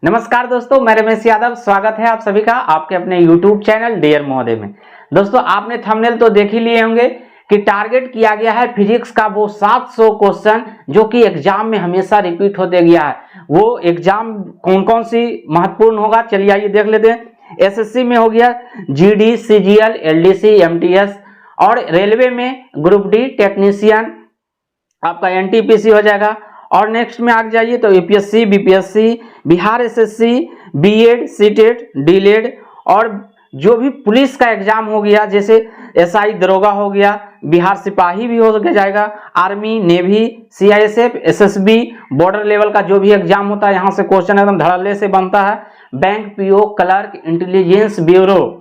नमस्कार दोस्तों, मैं रमेश यादव। स्वागत है आप सभी का आपके अपने YouTube चैनल डियर महोदय में। दोस्तों, आपने थंबनेल तो देख ही लिए होंगे कि टारगेट किया गया है फिजिक्स का वो 700 क्वेश्चन जो कि एग्जाम में हमेशा रिपीट होते गया है। वो एग्जाम कौन कौन सी महत्वपूर्ण होगा, चलिए आइए देख लेते हैं। एसएससी में हो गया जीडी, सीजीएल, एलडीसी, एमटीएस, और रेलवे में ग्रुप डी टेक्नीशियन आपका एनटीपीसी हो जाएगा। और नेक्स्ट में आगे जाइए तो UPSC, BPSC, Bihar SSC, BEd, CTET, DElEd, और जो भी पुलिस का एग्जाम हो गया जैसे एसआई दरोगा हो गया, बिहार सिपाही भी हो जाएगा, army, navy, CISF, SSB, border level का जो भी एग्जाम होता है यहाँ से क्वेश्चन एकदम धड़ल्ले से बनता है। Bank PO, clerk, intelligence bureau,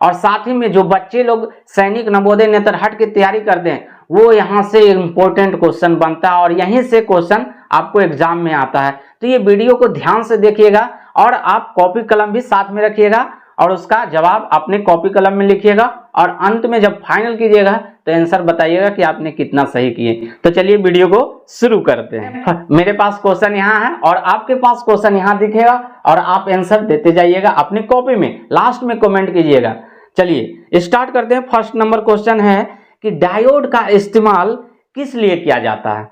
और साथ ही में जो बच्चे लोग सैनिक, नवोदय, नेतरहट की तैयारी करते हैं वो यहाँ से इंपॉर्टेंट क्वेश्चन बनता है और यहीं से क्वेश्चन आपको एग्जाम में आता है। तो ये वीडियो को ध्यान से देखिएगा और आप कॉपी कलम भी साथ में रखिएगा और उसका जवाब अपने कॉपी कलम में लिखिएगा और अंत में जब फाइनल कीजिएगा तो आंसर बताइएगा कि आपने कितना सही किए। तो चलिए वीडियो को शुरू करते हैं। मेरे पास क्वेश्चन यहाँ है और आपके पास क्वेश्चन यहाँ दिखेगा और आप आंसर देते जाइएगा अपनी कॉपी में, लास्ट में कमेंट कीजिएगा। चलिए स्टार्ट करते हैं। फर्स्ट नंबर क्वेश्चन है कि डायोड का इस्तेमाल किस लिए किया जाता है।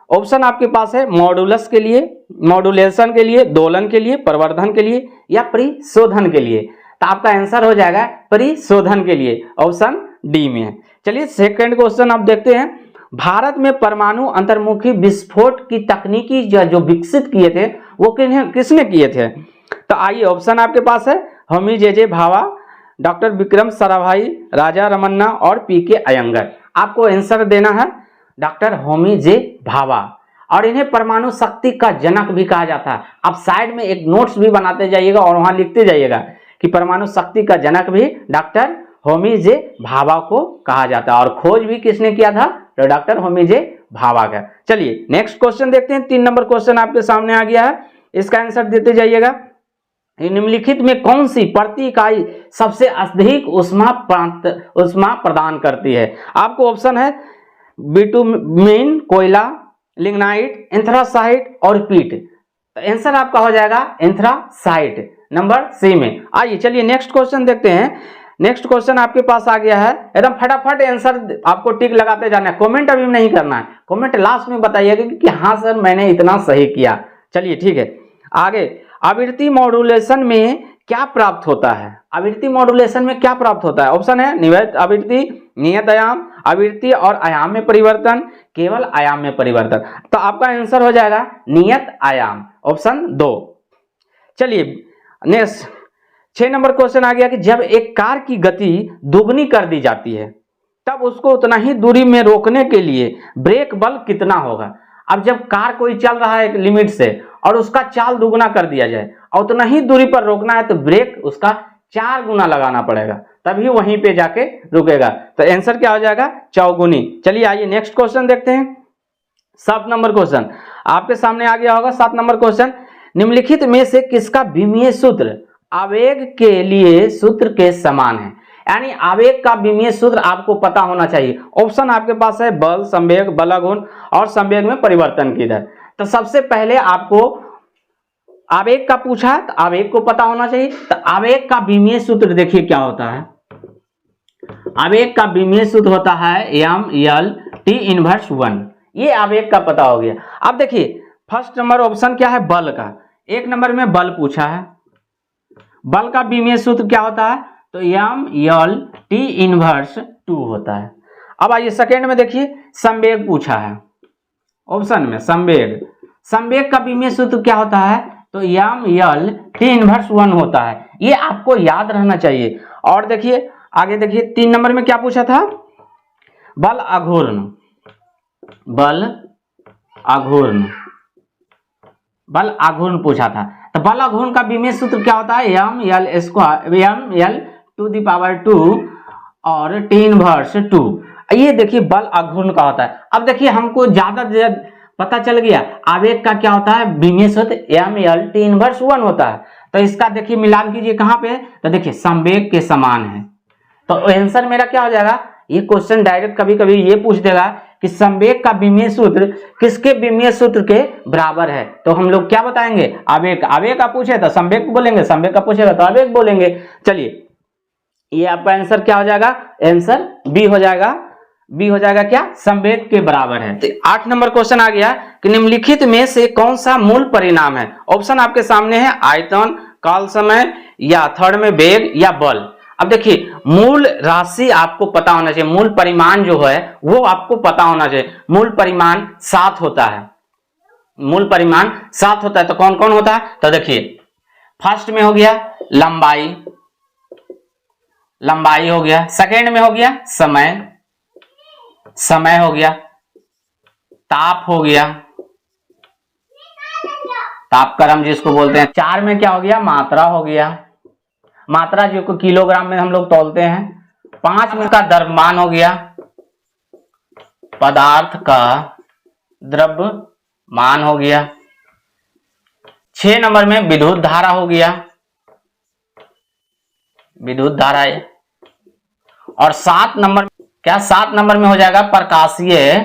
ऑप्शन आपके पास है मॉड्यूलस के लिए, मॉड्यूलेशन के लिए, दोलन के लिए, प्रवर्धन के लिए या परिशोधन के लिए। तो आपका आंसर हो जाएगा परिशोधन के लिए, ऑप्शन डी में है। चलिए सेकंड क्वेश्चन आप देखते हैं। भारत में परमाणु अंतर्मुखी विस्फोट की तकनीकी जो विकसित किए थे वो किसने किए थे। तो आइए ऑप्शन आपके पास है होमी जे भाभा, डॉक्टर विक्रम साराभाई, राजा रमन्ना और पीके अयंगर। आपको आंसर देना है डॉक्टर होमी जे भाभा, और इन्हें परमाणु शक्ति का जनक भी कहा जाता है। आप साइड में एक नोट्स भी बनाते जाइएगा और वहां लिखते जाइएगा कि परमाणु शक्ति का जनक भी डॉक्टर होमी जे भाभा को कहा जाता है, और खोज भी किसने किया था, तो डॉक्टर होमी जे भाभा का। चलिए नेक्स्ट क्वेश्चन देखते हैं। 3 नंबर क्वेश्चन आपके सामने आ गया है, इसका आंसर देते जाइएगा। निम्नलिखित में कौन सी प्रति इकाई सबसे अधिक ऊष्मा प्रदान करती है। आपको ऑप्शन है बिटुमेन, कोयला, लिग्नाइट, एंथ्रासाइट और पीट। तो आंसर आपका हो जाएगा एंथ्रासाइट, नंबर सी में। आइए चलिए नेक्स्ट क्वेश्चन देखते हैं। नेक्स्ट क्वेश्चन आपके पास आ गया है, एकदम फटाफट आंसर आपको टिक लगाते जाना है, कमेंट अभी नहीं करना है, कमेंट लास्ट में बताइएगा कि हाँ सर मैंने इतना सही किया। चलिए ठीक है आगे। आवृत्ति मॉड्यूलेशन में क्या प्राप्त होता है। आवृत्ति मॉड्यूलेशन में क्या प्राप्त होता है। ऑप्शन है नियत आवृत्ति, नियत आयाम, आवृत्ति और आयाम में परिवर्तन, केवल आयाम में परिवर्तन। तो आपका आंसर हो जाएगा नियत आयाम, ऑप्शन 2। चलिए नेक्स्ट 6 नंबर क्वेश्चन आ गया कि जब एक कार की गति दोगुनी कर दी जाती है तब उसको उतना ही दूरी में रोकने के लिए ब्रेक बल कितना होगा। अब जब कार कोई चल रहा है एक लिमिट से और उसका चाल दुगुना कर दिया जाए और उतना ही दूरी पर रोकना है तो ब्रेक उसका 4 गुना लगाना पड़ेगा, तभी वहीं पे जाके रुकेगा। तो आंसर क्या हो जाएगा, चौगुनी। चलिए आइए नेक्स्ट क्वेश्चन देखते हैं। 7 नंबर क्वेश्चन आपके सामने आ गया होगा। 7 नंबर क्वेश्चन, निम्नलिखित में से किसका विमीय सूत्र आवेग के लिए सूत्र के समान है। यानी आवेग का विमीय सूत्र आपको पता होना चाहिए। ऑप्शन आपके पास है बल, संवेग, बलाघूर्ण और संवेग में परिवर्तन की दर। तो सबसे पहले आपको आवेग का पूछा है तो आवेग को पता होना चाहिए। तो आवेग का विमीय सूत्र देखिए क्या होता है। आवेग का विमीय सूत्र होता है mL/T−1। ये आवेग का पता हो गया। अब देखिए फर्स्ट नंबर ऑप्शन क्या है, बल का। 1 नंबर में बल पूछा है, बल का विमीय सूत्र क्या होता है, तो mL/T−2 होता है। अब आइए सेकेंड में देखिए संवेग पूछा है, ऑप्शन में संवेग। संवेग का विमीय सूत्र क्या होता है, तो mL/T−1 होता है। ये आपको याद रहना चाहिए। और देखिए आगे देखिए 3 नंबर में क्या पूछा था, बल आघूर्ण। बल आघूर्ण, बल आघूर्ण पूछा था। तो बल आघूर्ण का विमीय सूत्र क्या होता है, mL/2 और T−2। ये देखिए बल आघूर्ण का होता है। अब देखिए हमको ज्यादा पता चल गया आवेग का क्या होता है, विमीय सूत्र mL/T−1 होता है। तो इसका देखिए मिलान कीजिए कहां पे, तो देखिए संवेग के समान है। तो आंसर मेरा क्या हो जाएगा, ये क्वेश्चन डायरेक्ट कभी कभी ये पूछ देगा कि संवेग का विमीय सूत्र किसके विमीय सूत्र के बराबर है, तो हम लोग क्या बताएंगे, आवेग। आवेग का पूछे तो संवेग बोलेंगे, संवेग का पूछेगा तो आवेग बोलेंगे। चलिए ये आपका आंसर क्या हो जाएगा, आंसर बी हो जाएगा। बी हो जाएगा क्या, संवेग के बराबर है। तो 8 नंबर क्वेश्चन आ गया कि निम्नलिखित में से कौन सा मूल परिणाम है। ऑप्शन आपके सामने है, आयतन, काल समय, या थर्ड में वेग या बल। अब देखिए मूल राशि आपको पता होना चाहिए, मूल परिमाण जो है वो आपको पता होना चाहिए। मूल परिमाण 7 होता है, मूल परिमाण 7 होता है। तो कौन कौन होता है, तो देखिए फर्स्ट में हो गया लंबाई, लंबाई हो गया। सेकेंड में हो गया समय, समय हो गया। ताप हो गया, तापक्रम जिसको बोलते हैं। 4 में क्या हो गया, मात्रा हो गया, मात्रा जो को किलोग्राम में हम लोग तौलते हैं। 5 में का द्रव्यमान हो गया, पदार्थ का द्रव्यमान हो गया। 6 नंबर में विद्युत धारा हो गया, विद्युत धारा है। और 7 नंबर क्या, 7 नंबर में हो जाएगा प्रकाशीय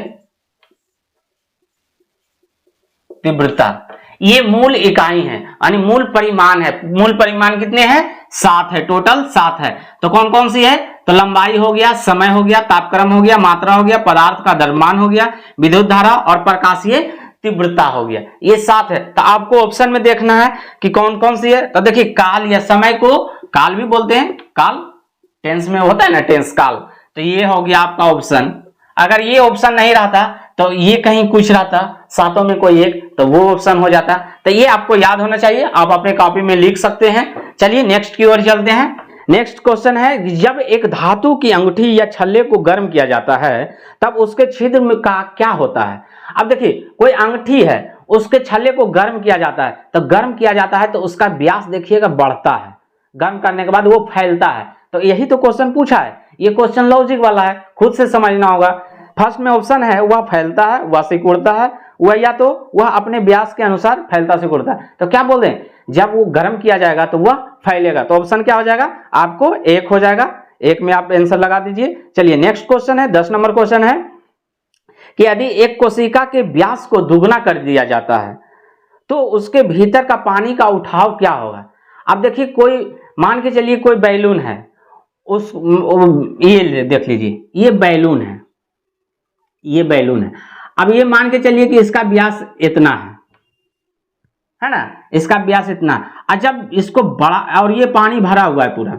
तीव्रता। ये मूल इकाई है, यानी मूल परिमाण है। मूल परिमाण कितने हैं, 7 है, टोटल 7 है। तो कौन कौन सी है, तो लंबाई हो गया, समय हो गया, तापक्रम हो गया, मात्रा हो गया, पदार्थ का द्रव्यमान हो गया, विद्युत धारा और प्रकाशीय तीव्रता हो गया। ये 7 है। तो आपको ऑप्शन में देखना है कि कौन कौन सी है। तो देखिए काल या समय को काल भी बोलते हैं, काल टेंस में होता है ना, टेंस काल। तो ये हो गया आपका ऑप्शन। अगर ये ऑप्शन नहीं रहता तो ये कहीं कुछ रहता, सातों में कोई एक, तो वो ऑप्शन हो जाता। तो ये आपको याद होना चाहिए, आप अपने कॉपी में लिख सकते हैं। चलिए नेक्स्ट की ओर चलते हैं। नेक्स्ट क्वेश्चन है, जब एक धातु की अंगूठी या छल्ले को गर्म किया जाता है तब उसके छिद्र में का क्या होता है। अब देखिए कोई अंगूठी है, उसके छल्ले को गर्म किया जाता है, तो गर्म किया जाता है तो उसका व्यास देखिएगा बढ़ता है, गर्म करने के बाद वो फैलता है। तो यही तो क्वेश्चन पूछा है, ये क्वेश्चन लॉजिक वाला है, खुद से समझना होगा। फर्स्ट में ऑप्शन है वह फैलता है, वह सिकुड़ता है, वह या तो वह अपने व्यास के अनुसार फैलता सिकुड़ता है। तो क्या बोल रहे हैं, जब वो गर्म किया जाएगा तो वह फैलेगा। तो ऑप्शन क्या हो जाएगा, आपको 1 हो जाएगा। 1 में आप आंसर लगा दीजिए। चलिए नेक्स्ट क्वेश्चन है, 10 नंबर क्वेश्चन है कि यदि एक कोशिका के व्यास को दुगना कर दिया जाता है तो उसके भीतर का पानी का उठाव क्या होगा। अब देखिए कोई मान के चलिए कोई बैलून है, उस ये देख लीजिए, ये बैलून है, ये बैलून है। अब ये मान के चलिए कि इसका व्यास इतना है ना, इसका व्यास इतना। और जब इसको बड़ा, और ये पानी भरा हुआ है, पूरा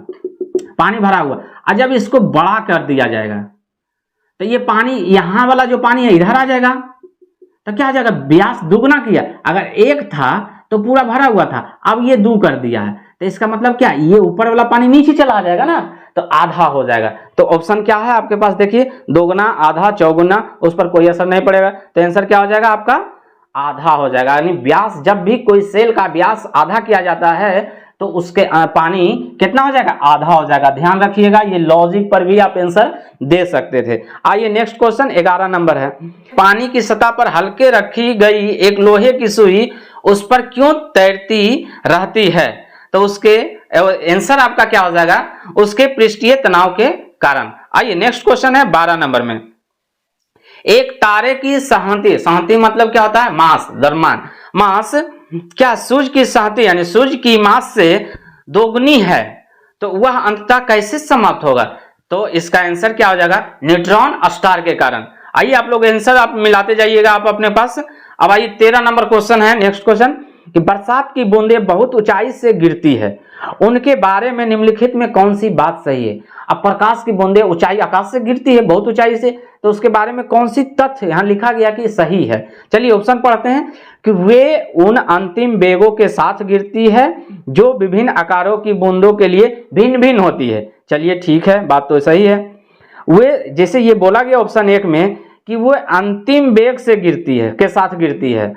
पानी भरा हुआ, और जब इसको बड़ा कर दिया जाएगा तो ये पानी, यहां वाला जो पानी है इधर आ जाएगा। तो क्या आ जाएगा, व्यास दुगना किया। अगर 1 था तो पूरा भरा हुआ था, अब ये 2 कर दिया है, तो इसका मतलब क्या, ये ऊपर वाला पानी नीचे चला जाएगा ना, तो आधा हो जाएगा। तो ऑप्शन क्या है आपके पास, देखिए दोगुना, आधा, चौगुना, उस पर कोई असर नहीं पड़ेगा। तो आंसर क्या हो जाएगा आपका, आधा हो जाएगा। यानी व्यास, जब भी कोई सेल का व्यास आधा किया जाता है तो उसके पानी कितना हो जाएगा, आधा हो जाएगा। ध्यान रखिएगा, ये लॉजिक पर भी आप आंसर दे सकते थे। आइए नेक्स्ट क्वेश्चन 11 नंबर है, पानी की सतह पर हल्के रखी गई एक लोहे की सुई उस पर क्यों तैरती रहती है। तो उसके आंसर आपका क्या हो जाएगा, उसके पृष्ठीय तनाव के कारण। आइए नेक्स्ट क्वेश्चन है 12 नंबर में, एक तारे की सहंती, सहंती मतलब क्या होता है, मास, द्रव्यमान। मास क्या सूर्य की सहंती यानी सूर्य की मास से दोगुनी है तो वह अंततः कैसे समाप्त होगा। तो इसका आंसर क्या हो जाएगा, न्यूट्रॉन स्टार के कारण। आइए आप लोग आंसर आप मिलाते जाइएगा आप अपने पास। अब आइए 13 नंबर क्वेश्चन है, नेक्स्ट क्वेश्चन कि बरसात की बूंदें बहुत ऊंचाई से गिरती है, उनके बारे में निम्नलिखित में कौन सी बात सही है। अब प्रकाश की बूंदें ऊंचाई, आकाश से गिरती है बहुत ऊंचाई से, तो उसके बारे में कौन सी तथ्य यहां लिखा गया कि सही है। चलिए ऑप्शन पढ़ते हैं कि वे उन अंतिम वेगों के साथ गिरती है जो विभिन्न आकारों की बूंदों के लिए भिन्न भिन्न होती है। चलिए ठीक है, बात तो सही है। वे जैसे ये बोला गया ऑप्शन 1 में कि वो अंतिम वेग से गिरती है, के साथ गिरती है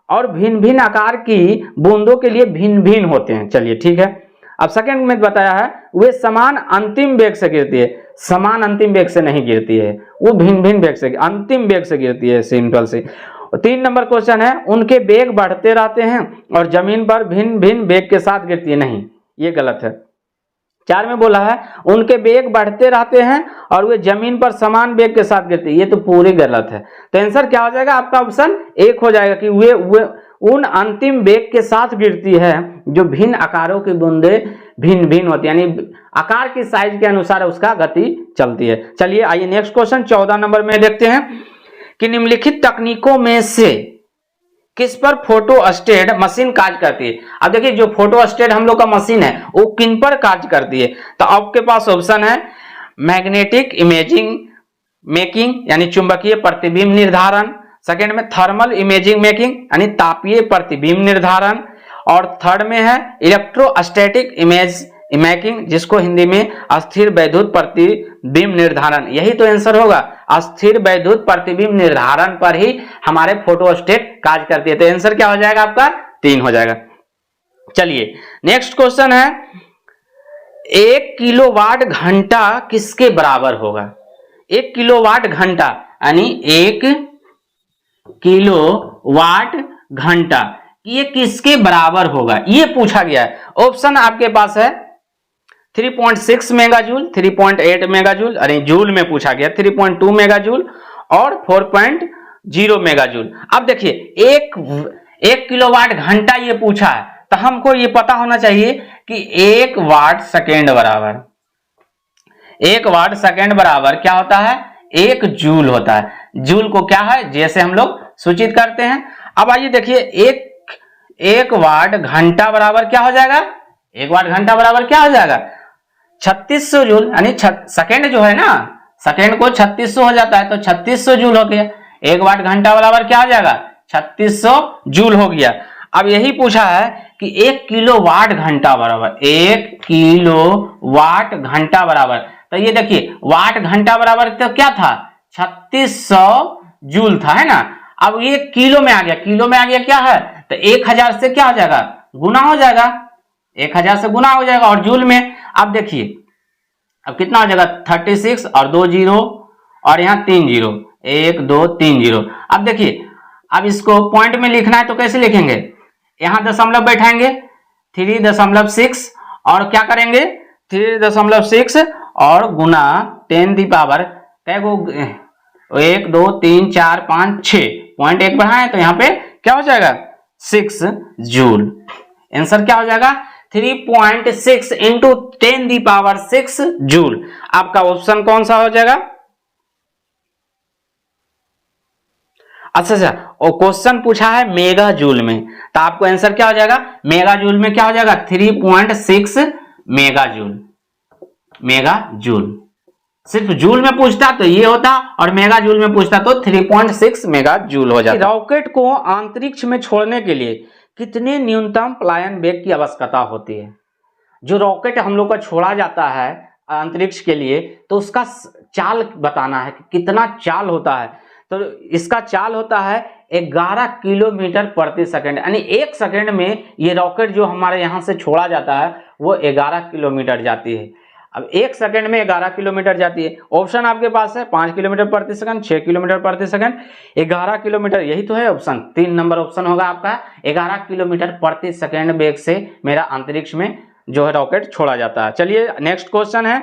और भिन्न भिन्न आकार की बूंदों के लिए भिन्न भिन्न होते हैं। चलिए ठीक है। अब सेकंड में बताया है वे समान अंतिम वेग से गिरती है, समान अंतिम वेग से नहीं गिरती है, वो भिन्न भिन्न वेग से, अंतिम वेग से गिरती है, सिंपल से। 3 नंबर क्वेश्चन है उनके वेग बढ़ते रहते हैं और जमीन पर भिन्न भिन्न वेग के साथ गिरती है, नहीं ये गलत है। 4 में बोला है उनके वेग बढ़ते रहते हैं और वे जमीन पर समान वेग के साथ गिरते हैं। ये तो पूरी गलत है। तो आंसर क्या हो जाएगा आपका? ऑप्शन 1 हो जाएगा कि वे उन अंतिम वेग के साथ गिरती है जो भिन्न आकारों की बूंदे भिन्न भिन्न होती है, यानी आकार की साइज के अनुसार उसका गति चलती है। चलिए आइए नेक्स्ट क्वेश्चन 14 नंबर में देखते हैं कि निम्नलिखित तकनीकों में से किस पर फोटोस्टेट मशीन कार्य करती है। अब देखिए जो फोटोस्टेट हम लोग का मशीन है वो किन पर कार्य करती है? तो आपके पास ऑप्शन है मैग्नेटिक इमेजिंग मेकिंग यानी चुंबकीय प्रतिबिंब निर्धारण, सेकेंड में थर्मल इमेजिंग मेकिंग यानी तापीय प्रतिबिंब निर्धारण, और थर्ड में है इलेक्ट्रोस्टैटिक इमेज मेकिंग जिसको हिंदी में अस्थिर वैद्युत प्रतिबिंब निर्धारण। यही तो आंसर होगा, अस्थिर वैद्युत प्रतिबिंब निर्धारण पर ही हमारे फोटोस्टेट कार्य करती है। तो आंसर क्या हो जाएगा आपका? 3 हो जाएगा। चलिए नेक्स्ट क्वेश्चन है 1 किलोवाट घंटा किसके बराबर होगा? 1 किलोवाट घंटा यानी 1 किलोवाट घंटा ये किसके बराबर होगा ये पूछा गया है। ऑप्शन आपके पास है 3.6 मेगाजूल, 3.8 मेगाजूल, अरे जूल में पूछा गया 3.2 मेगाजूल और 4.0 मेगाजूल। अब देखिए एक किलोवाट घंटा ये पूछा है तो हमको ये पता होना चाहिए कि 1 वाट सेकेंड बराबर 1 वाट सेकेंड बराबर क्या होता है? 1 जूल होता है। जूल को क्या है जैसे हम लोग सूचित करते हैं। अब आइए देखिए एक वाट घंटा बराबर क्या हो जाएगा? 1 वाट घंटा बराबर क्या हो जाएगा? 3600 जूल, यानी सेकेंड जो है ना, सेकेंड को 3600 हो जाता है तो 3600 जूल हो गया। 1 वाट घंटा बराबर क्या हो जाएगा? 3600 जूल हो गया। अब यही पूछा है कि 1 किलो वाट घंटा बराबर 1 किलो वाट घंटा बराबर, तो ये देखिए वाट घंटा बराबर तो क्या था? 3600 जूल था, है ना। अब ये किलो में आ गया, किलो में आ गया क्या है? तो 1000 से क्या हो जाएगा? गुना हो जाएगा, 1000 से गुना हो जाएगा। और जूल में अब देखिए अब कितना हो जाएगा? 36 और 2 जीरो और यहाँ 3 जीरो, 1 2 3 जीरो। अब देखिए अब इसको पॉइंट में लिखना है तो कैसे लिखेंगे? यहाँ दशमलव बैठाएंगे 3.6 और क्या करेंगे? 3.6 और गुना 10 दी पावर कैगो 1 2 3 4 5 6 पॉइंट 1 बढ़ाए तो यहाँ पे क्या हो जाएगा? 6 जूल। आंसर क्या हो जाएगा? 3.6 इंटू 10 दी पावर 6 जूल। आपका ऑप्शन कौन सा हो जाएगा? अच्छा और क्वेश्चन पूछा है मेगा जूल में, तो आपको आंसर क्या हो जाएगा? मेगा जूल में क्या हो जाएगा? 3.6 मेगा जूल। मेगा जूल सिर्फ जूल में पूछता तो ये होता और मेगा जूल में पूछता तो 3.6 मेगा जूल हो जाता। रॉकेट को अंतरिक्ष में छोड़ने के लिए कितने न्यूनतम पलायन वेग की आवश्यकता होती है? जो रॉकेट हम लोग का छोड़ा जाता है अंतरिक्ष के लिए तो उसका चाल बताना है कि कितना चाल होता है। तो इसका चाल होता है 11 किलोमीटर प्रति सेकंड, यानी 1 सेकंड में ये रॉकेट जो हमारे यहाँ से छोड़ा जाता है वो 11 किलोमीटर जाती है। अब 1 सेकंड में 11 किलोमीटर जाती है। ऑप्शन आपके पास है 5 किलोमीटर प्रति सेकंड, 6 किलोमीटर प्रति सेकंड, 11 किलोमीटर, यही तो है ऑप्शन। 3 नंबर ऑप्शन होगा आपका 11 किलोमीटर प्रति सेकंड वेग से मेरा अंतरिक्ष में जो है रॉकेट छोड़ा जाता है। चलिए नेक्स्ट क्वेश्चन है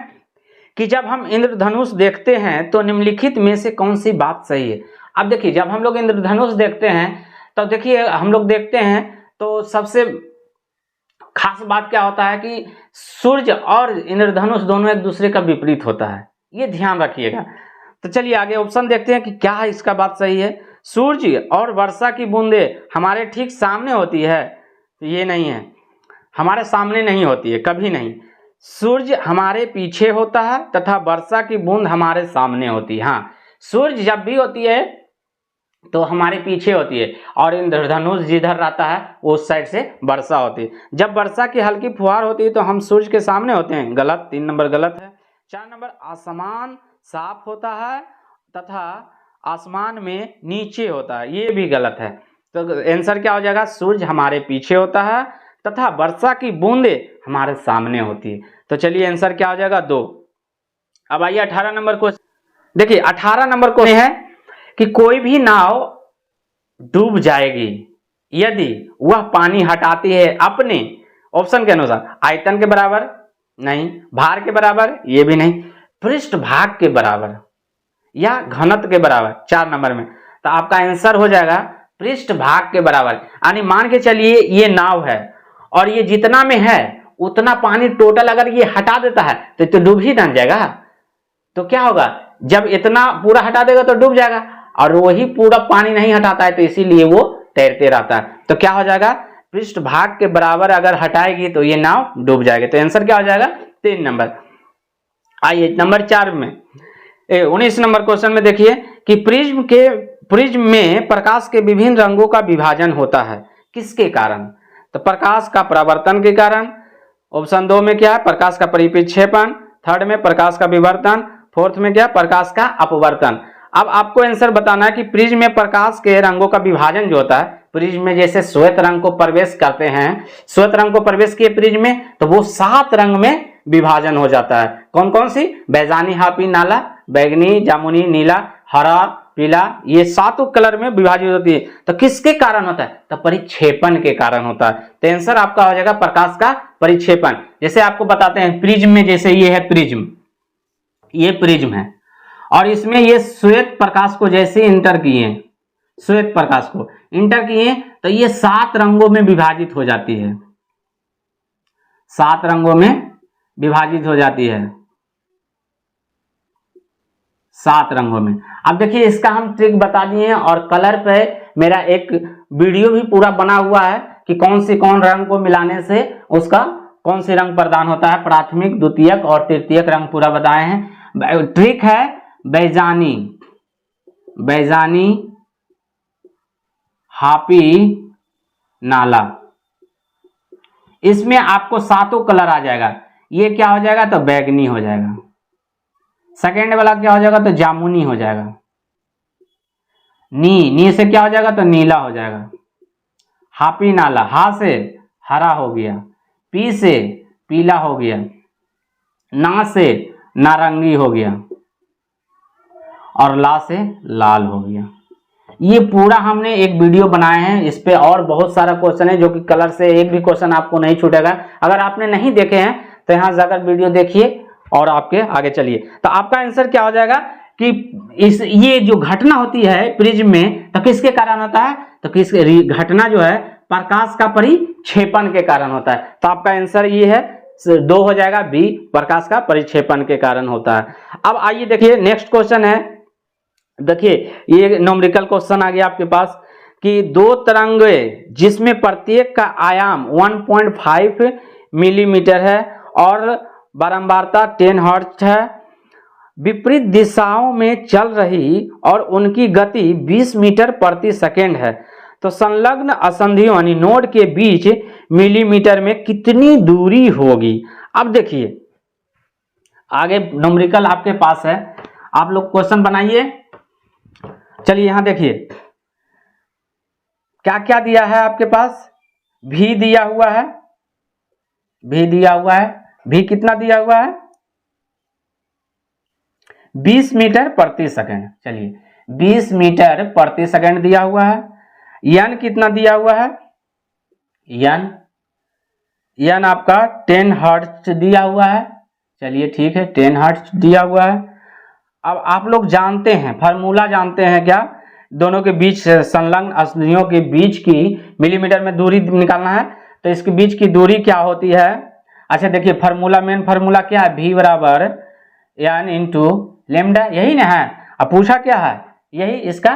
कि जब हम इंद्रधनुष देखते हैं तो निम्नलिखित में से कौन सी बात सही है? अब देखिए जब हम लोग इंद्रधनुष देखते हैं तो देखिए हम लोग देखते हैं तो सबसे खास बात क्या होता है कि सूर्य और इंद्रधनुष दोनों एक दूसरे का विपरीत होता है, ये ध्यान रखिएगा। तो चलिए आगे ऑप्शन देखते हैं कि क्या है इसका बात सही है। सूर्य और वर्षा की बूंदे हमारे ठीक सामने होती है, तो ये नहीं है, हमारे सामने नहीं होती है, कभी नहीं। सूर्य हमारे पीछे होता है तथा वर्षा की बूंद हमारे सामने होती है। हाँ, सूर्य जब भी होती है तो हमारे पीछे होती है और इंद्रधनुष जिधर रहता है उस साइड से वर्षा होती है। जब वर्षा की हल्की फुहार होती है तो हम सूर्य के सामने होते हैं, गलत, 3 नंबर गलत है। 4 नंबर आसमान साफ होता है तथा आसमान में नीचे होता है, ये भी गलत है। तो आंसर क्या हो जाएगा? सूर्य हमारे पीछे होता है तथा वर्षा की बूंदे हमारे सामने होती है। तो चलिए आंसर क्या हो जाएगा? 2। अब आइए 18 नंबर को देखिए। 18 नंबर को है कि कोई भी नाव डूब जाएगी यदि वह पानी हटाती है अपने ऑप्शन के अनुसार आयतन के बराबर, नहीं। भार के बराबर, ये भी नहीं। पृष्ठभाग के बराबर या घनत्व के बराबर, 4 नंबर में। तो आपका आंसर हो जाएगा पृष्ठभाग के बराबर। यानी मान के चलिए ये नाव है और ये जितना में है उतना पानी टोटल अगर ये हटा देता है तो डूब ही ना जाएगा। तो क्या होगा, जब इतना पूरा हटा देगा तो डूब जाएगा, और वही पूरा पानी नहीं हटाता है तो इसीलिए वो तैरते रहता है। तो क्या हो जाएगा, पृष्ठभाग के बराबर अगर हटाएगी तो ये नाव डूब जाएगी। तो आंसर क्या हो जाएगा, 3 नंबर। आइए नंबर 4 में 19 नंबर क्वेश्चन में देखिए कि प्रिज्म में प्रकाश के विभिन्न रंगों का विभाजन होता है, किसके कारण। तो प्रकाश का परावर्तन के कारण। ऑप्शन 2 में क्या है, प्रकाश का परिक्षेपण। थर्ड में प्रकाश का विवर्तन। फोर्थ में क्या, प्रकाश का अपवर्तन। अब आपको आंसर बताना है कि प्रिज्म में प्रकाश के रंगों का विभाजन जो होता है, प्रिज्म में जैसे श्वेत रंग को प्रवेश करते हैं, श्वेत रंग को प्रवेश किए प्रिज्म में तो वो 7 रंग में विभाजन हो जाता है। कौन कौन सी, बैजानी, हापी, नाला, बैगनी, जामुनी, नीला, हरा, पीला, ये 7 कलर में विभाजित होती है। तो किसके कारण होता है, तो परिक्षेपण के कारण होता है। तो आंसर आपका हो जाएगा प्रकाश का परिक्षेपण। जैसे आपको बताते हैं प्रिज्म में, जैसे ये है प्रिज्म, ये प्रिज्म है और इसमें ये श्वेत प्रकाश को जैसे इंटर किए, श्वेत प्रकाश को इंटर किए तो ये 7 रंगों में विभाजित हो जाती है, 7 रंगों में विभाजित हो जाती है, 7 रंगों में। अब देखिए इसका हम ट्रिक बता दिए हैं और कलर पे मेरा एक वीडियो भी पूरा बना हुआ है कि कौन रंग को मिलाने से उसका कौन सी रंग प्रदान होता है, प्राथमिक, द्वितीयक और तृतीयक रंग पूरा बताए हैं। ट्रिक है बैजानी, बैजानी, हापी, नाला, इसमें आपको 7 कलर आ जाएगा। ये क्या हो जाएगा, तो बैगनी हो जाएगा। सेकेंड वाला क्या हो जाएगा, तो जामुनी हो जाएगा। नी से क्या हो जाएगा, तो नीला हो जाएगा। हापी नाला, हा से हरा हो गया, पी से पीला हो गया, ना से नारंगी हो गया और ला से लाल हो गया। ये पूरा हमने एक वीडियो बनाए हैं, इस पे और बहुत सारा क्वेश्चन है जो कि कलर से एक भी क्वेश्चन आपको नहीं छूटेगा। अगर आपने नहीं देखे हैं तो यहाँ जाकर वीडियो देखिए और आपके आगे चलिए। तो आपका आंसर क्या हो जाएगा कि ये जो घटना होती है प्रिज्म में तो किसके कारण होता है, तो किसके घटना जो है प्रकाश का परिक्षेपण के कारण होता है। तो आपका आंसर ये है 2 हो जाएगा, बी, प्रकाश का परिक्षेपण के कारण होता है। अब आइए देखिए नेक्स्ट क्वेश्चन है। देखिए ये न्यूमेरिकल क्वेश्चन आ गया आपके पास कि 2 तरंगे जिसमें प्रत्येक का आयाम 1.5 मिलीमीटर है और बारंबारता 10 हर्ट्ज है, विपरीत दिशाओं में चल रही और उनकी गति 20 मीटर प्रति सेकेंड है, तो संलग्न असंधियों यानी नोड के बीच मिलीमीटर में कितनी दूरी होगी। अब देखिए आगे न्यूमेरिकल आपके पास है, आप लोग क्वेश्चन बनाइए। चलिए यहां देखिए क्या क्या दिया है आपके पास, भी दिया हुआ है, भी दिया हुआ है, भी कितना दिया हुआ है 20 मीटर प्रति सेकंड। चलिए 20 मीटर प्रति सेकंड दिया हुआ है। यन कितना दिया हुआ है, यन आपका 10 हर्ट्ज दिया हुआ है। चलिए ठीक है 10 हर्ट्ज दिया हुआ है। अब आप लोग जानते हैं, फार्मूला जानते हैं क्या, दोनों के बीच संलग्न असंधियों के बीच की मिलीमीटर में दूरी निकालना है। तो इसके बीच की दूरी क्या होती है, अच्छा देखिए फार्मूला, मेन फार्मूला क्या है, भी बराबर एन इंटू लेमडा, यही ना है। अब पूछा क्या है, यही इसका,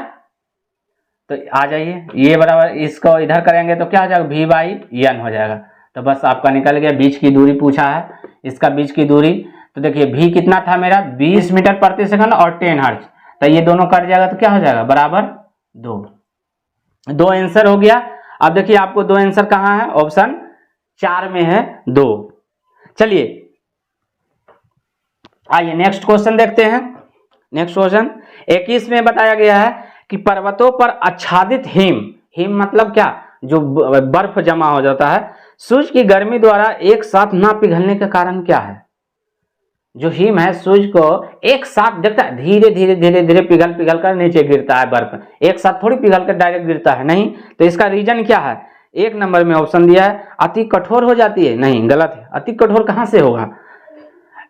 तो आ जाइए ये बराबर इसको इधर करेंगे तो क्या हो जाएगा, भी बाई एन हो जाएगा। तो बस आपका निकल गया, बीच की दूरी पूछा है, इसका बीच की दूरी। तो देखिए भी कितना था मेरा 20 मीटर प्रति सेकंड और 10 हर्ट्ज, तो ये दोनों कट जाएगा तो क्या हो जाएगा बराबर 2 आंसर हो गया। अब देखिए आपको 2 आंसर कहाँ है, ऑप्शन 4 में है 2। चलिए आइए नेक्स्ट क्वेश्चन देखते हैं। नेक्स्ट क्वेश्चन 21 में बताया गया है कि पर्वतों पर आच्छादित हिम मतलब क्या, जो बर्फ जमा हो जाता है, सूर्य की गर्मी द्वारा एक साथ ना पिघलने का कारण क्या है। जो हिम है सूर्य को एक साथ देखता है, धीरे धीरे धीरे धीरे पिघल कर नीचे गिरता है, बर्फ एक साथ थोड़ी पिघल कर डायरेक्ट गिरता है, नहीं। तो इसका रीजन क्या है, 1 नंबर में ऑप्शन दिया है अति कठोर हो जाती है, नहीं गलत है। अति कठोर कहां से होगा,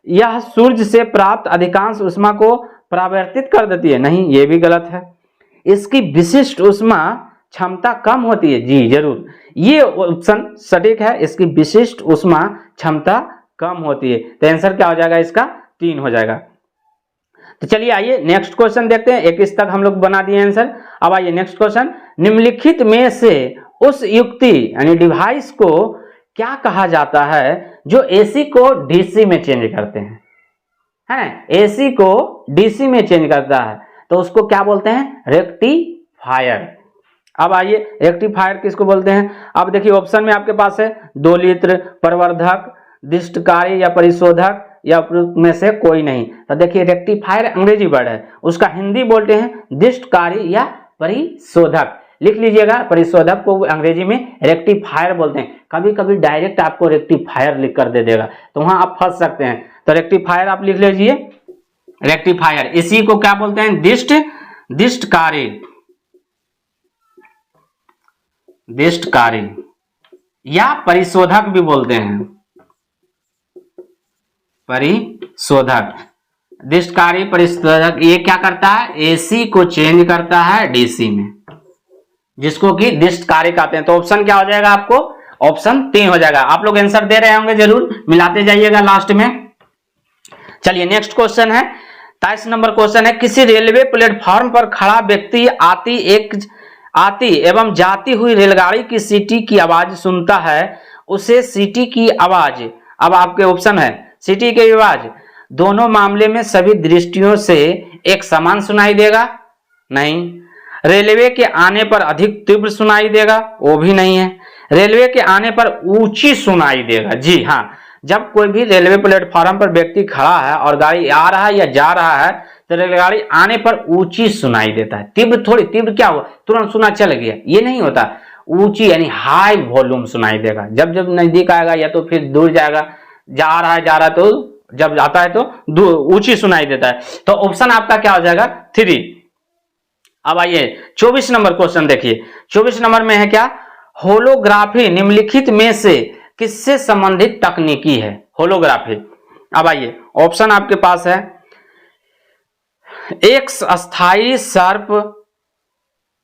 यह सूर्य से प्राप्त अधिकांश ऊष्मा को परावर्तित कर देती है, नहीं ये भी गलत है। इसकी विशिष्ट ऊष्मा क्षमता कम होती है, जी जरूर, ये ऑप्शन सटीक है, इसकी विशिष्ट ऊष्मा क्षमता कम होती है। तो आंसर क्या हो जाएगा इसका 3 हो जाएगा। तो चलिए आइए नेक्स्ट क्वेश्चन देखते हैं, 21 तक हम लोग बना दिए आंसर। अब आइए नेक्स्ट क्वेश्चन, निम्नलिखित में से उस युक्ति यानी डिवाइस को क्या कहा जाता है जो एसी को डीसी में चेंज करते हैं, है ना, एसी को डीसी में चेंज करता है, तो उसको क्या बोलते हैं, रेक्टिफायर। अब आइए रेक्टिफायर किसको बोलते हैं। अब देखिए ऑप्शन में आपके पास है 2 लीटर, प्रवर्धक, दिष्टकारी या परिशोधक, या उपयुक्त में से कोई नहीं। तो देखिए रेक्टिफायर अंग्रेजी वर्ड है, उसका हिंदी बोलते हैं दिष्टकारी या परिशोधक। लिख लीजिएगा, परिशोधक को अंग्रेजी में रेक्टिफायर बोलते हैं। कभी कभी डायरेक्ट आपको रेक्टिफायर लिख कर दे देगा, तो वहां आप फंस सकते हैं। तो रेक्टिफायर आप लिख लीजिए, रेक्टिफायर। इसी को क्या बोलते हैं, दिष्टकारी, दिष्टकारी या परिशोधक भी बोलते हैं, परिशोधक, दिष्टकारी परिशोधक। ये क्या करता है, एसी को चेंज करता है डीसी में, जिसको कि दिष्टकारी कहते हैं। तो ऑप्शन क्या हो जाएगा आपको, ऑप्शन 3 हो जाएगा। आप लोग आंसर दे रहे होंगे, जरूर मिलाते जाइएगा लास्ट में। चलिए नेक्स्ट क्वेश्चन है 23 नंबर क्वेश्चन है, किसी रेलवे प्लेटफॉर्म पर खड़ा व्यक्ति आती एवं जाती हुई रेलगाड़ी की सीटी की आवाज सुनता है, उसे सीटी की आवाज, अब आपके ऑप्शन है सीटी की आवाज दोनों मामले में सभी दृष्टियों से एक समान सुनाई देगा, नहीं। रेलवे के आने पर अधिक तीव्र सुनाई देगा, वो भी नहीं है। रेलवे के आने पर ऊंची सुनाई देगा, जी हाँ, जब कोई भी रेलवे प्लेटफॉर्म पर व्यक्ति खड़ा है और गाड़ी आ रहा है या जा रहा है, तो रेलगाड़ी आने पर ऊंची सुनाई देता है। तीव्र थोड़ी, तीव्र क्या हुआ, तुरंत सुना चल गया, ये नहीं होता। ऊंची यानी हाई वॉल्यूम सुनाई देगा। जब जब नजदीक आएगा या तो फिर दूर जाएगा, जा रहा है तो जब जाता है तो ऊंची सुनाई देता है। तो ऑप्शन आपका क्या हो जाएगा 3। अब आइए 24 नंबर क्वेश्चन देखिए। 24 नंबर में है क्या, होलोग्राफी निम्नलिखित में से किससे संबंधित तकनीकी है, होलोग्राफी। अब आइए ऑप्शन आपके पास है, एक अस्थाई सर्प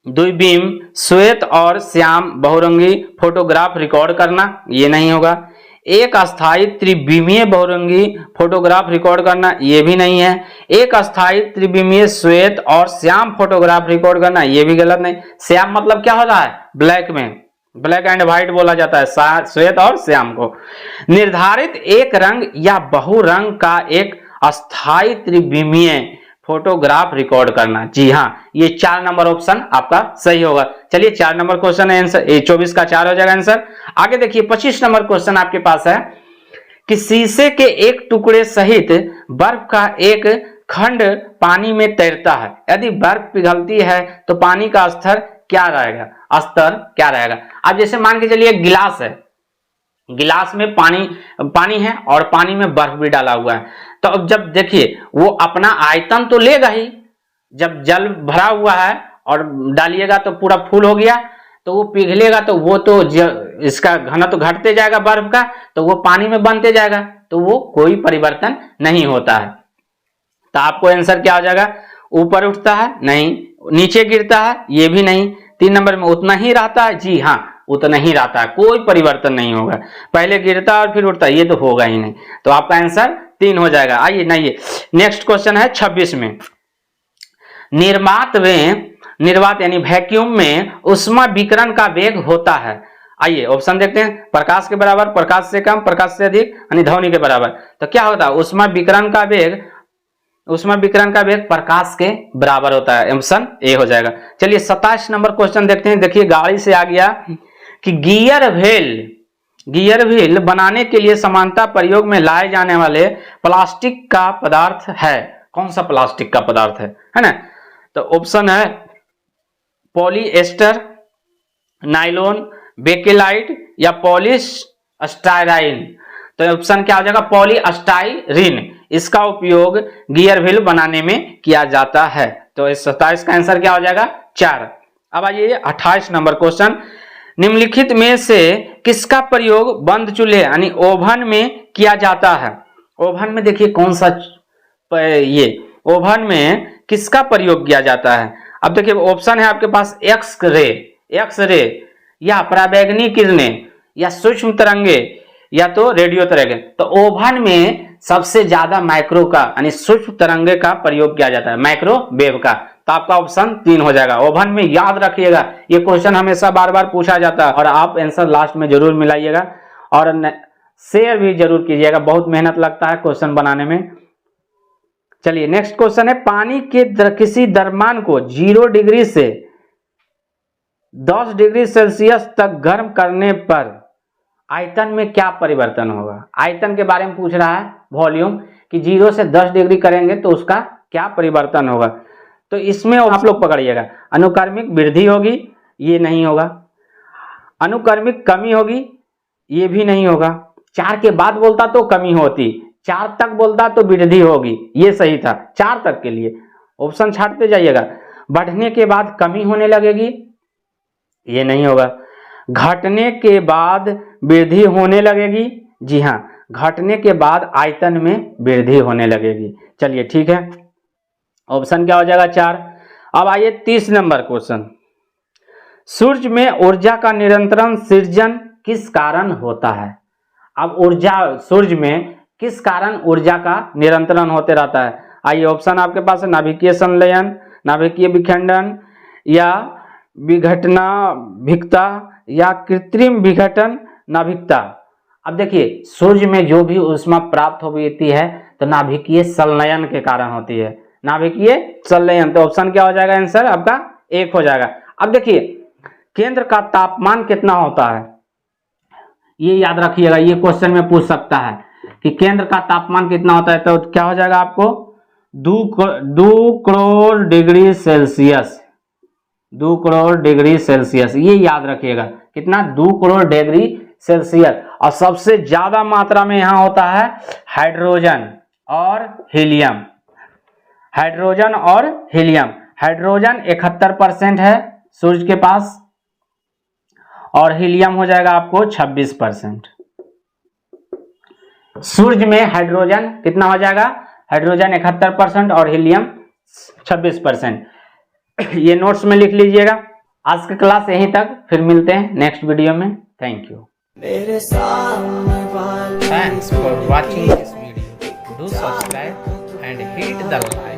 द्विबीम श्वेत और श्याम बहुरंगी फोटोग्राफ रिकॉर्ड करना, ये नहीं होगा। एक अस्थाई त्रिविमीय बहुरंगी फोटोग्राफ रिकॉर्ड करना, ये भी नहीं है। एक अस्थाई त्रिविमीय श्वेत और श्याम फोटोग्राफ रिकॉर्ड करना, ये भी गलत नहीं। श्याम मतलब क्या होता है, ब्लैक में, ब्लैक एंड व्हाइट बोला जाता है श्वेत और श्याम को। निर्धारित एक रंग या बहुरंग का एक अस्थाई त्रिविमीय फोटोग्राफ रिकॉर्ड करना, जी हाँ, ये 4 नंबर ऑप्शन आपका सही होगा। चलिए 4 नंबर क्वेश्चन है आंसर, 24 का 4 हो जाएगा आंसर। आगे देखिए 25 नंबर क्वेश्चन आपके पास है कि शीशे के एक टुकड़े सहित बर्फ का एक खंड पानी में तैरता है, यदि बर्फ पिघलती है तो पानी का स्तर क्या रहेगा, स्तर क्या रहेगा। अब जैसे मान के चलिए गिलास है, गिलास में पानी है और पानी में बर्फ भी डाला हुआ है, तो अब जब देखिए वो अपना आयतन तो लेगा ही, जब जल भरा हुआ है और डालिएगा तो पूरा फुल हो गया, तो वो पिघलेगा तो वो तो इसका घनत्व घटते जाएगा बर्फ का, तो वो पानी में बनते जाएगा, तो वो कोई परिवर्तन नहीं होता है। तो आपको आंसर क्या हो जाएगा, ऊपर उठता है, नहीं, नीचे गिरता है, ये भी नहीं। 3 नंबर में उतना ही रहता है, जी हाँ, उतना ही रहता है, कोई परिवर्तन नहीं होगा, पहले गिरता और फिर उठता, ये तो होगा ही नहीं। तो आपका आंसर 3 हो जाएगा। आइए नहीं, नेक्स्ट क्वेश्चन है 26 में, निर्वात यानी वैक्यूम में उष्मा विकिरण का वेग होता है। आइए ऑप्शन देखते हैं, प्रकाश के बराबर, प्रकाश से कम, प्रकाश से अधिक, यानी ध्वनि के बराबर। तो क्या होता है, उष्मा विकिरण का वेग प्रकाश के बराबर होता है, ऑप्शन ए हो जाएगा। चलिए 27 नंबर क्वेश्चन देखते हैं। देखिए गाड़ी से आ गया कि गियर व्हील बनाने के लिए सामान्यतः प्रयोग में लाए जाने वाले प्लास्टिक का पदार्थ है, कौन सा प्लास्टिक का पदार्थ है ना। तो ऑप्शन है पॉलीएस्टर, नाइलॉन, बेकेलाइट या पॉलीस्टाइरीन। तो ऑप्शन क्या हो जाएगा, पॉलीस्टाइरीन। इसका उपयोग गियर व्हील बनाने में किया जाता है। तो इस 27 का आंसर क्या हो जाएगा 4। अब आइए 28 नंबर क्वेश्चन, निम्नलिखित में से किसका प्रयोग बंद चूल्हे यानी ओवन में किया जाता है। ओवन में देखिए कौन सा ये ओवन में किसका प्रयोग किया जाता है। अब देखिए ऑप्शन है आपके पास एक्स रे या पराबैंगनी किरणें या सूक्ष्म तरंगे या तो रेडियो तरंगे। तो ओवन में सबसे ज्यादा माइक्रो का यानी सूक्ष्म तरंगे का प्रयोग किया जाता है, माइक्रोवेव का। तो आपका ऑप्शन 3 हो जाएगा। ओवन में याद रखिएगा, ये क्वेश्चन हमेशा बार बार पूछा जाता है और आप आंसर लास्ट में जरूर मिलाइएगा और शेयर भी जरूर कीजिएगा, बहुत मेहनत लगता है क्वेश्चन बनाने में। चलिए नेक्स्ट क्वेश्चन है, पानी के किसी द्रव्यमान को 0 डिग्री से 10 डिग्री सेल्सियस तक गर्म करने पर आयतन में क्या परिवर्तन होगा। आयतन के बारे में पूछ रहा है, वॉल्यूम, कि 0 से 10 डिग्री करेंगे तो उसका क्या परिवर्तन होगा। तो इसमें आप लोग पकड़िएगा, अनुक्रमिक वृद्धि होगी, ये नहीं होगा। अनुक्रमिक कमी होगी, ये भी नहीं होगा। 4 के बाद बोलता तो कमी होती, 4 तक बोलता तो वृद्धि होगी, ये सही था 4 तक के लिए। ऑप्शन छाटते जाइएगा। बढ़ने के बाद कमी होने लगेगी, ये नहीं होगा। घटने के बाद वृद्धि होने लगेगी, जी हाँ, घटने के बाद आयतन में वृद्धि होने लगेगी। चलिए ठीक है, ऑप्शन क्या हो जाएगा 4। अब आइए 30 नंबर क्वेश्चन, सूर्य में ऊर्जा का निरंतर सृजन किस कारण होता है। अब ऊर्जा सूर्य में किस कारण ऊर्जा का निरंतरण होते रहता है। आइए ऑप्शन आपके पास है, नाभिकीय संलयन, नाभिकीय विखंडन या विघटनाभिकता या कृत्रिम विघटन नाभिकता। अब देखिए सूर्य में जो भी ऊष्मा प्राप्त होती है तो नाभिकीय संलयन के कारण होती है, नाभिकीय संलयन। तो ऑप्शन क्या हो जाएगा, आंसर आपका 1 हो जाएगा। अब देखिए केंद्र का तापमान कितना होता है, ये याद रखिएगा, ये क्वेश्चन में पूछ सकता है कि केंद्र का तापमान कितना होता है। तो क्या हो जाएगा आपको 2 crore degree Celsius, 2 crore degree Celsius, ये याद रखिएगा, कितना 2 करोड़ डिग्री सेल्सियस। और सबसे ज्यादा मात्रा में यहां होता है हाइड्रोजन और हीलियम, हाइड्रोजन और हीलियम। हाइड्रोजन 71% है सूर्य के पास और हीलियम हो जाएगा आपको 26%। सूर्य में हाइड्रोजन कितना हो जाएगा, हाइड्रोजन 71% और हीलियम 26%। ये नोट्स में लिख लीजिएगा। आज की क्लास यहीं तक, फिर मिलते हैं नेक्स्ट वीडियो में। Thank you. Thanks for watching this video. Do subscribe and hit the like.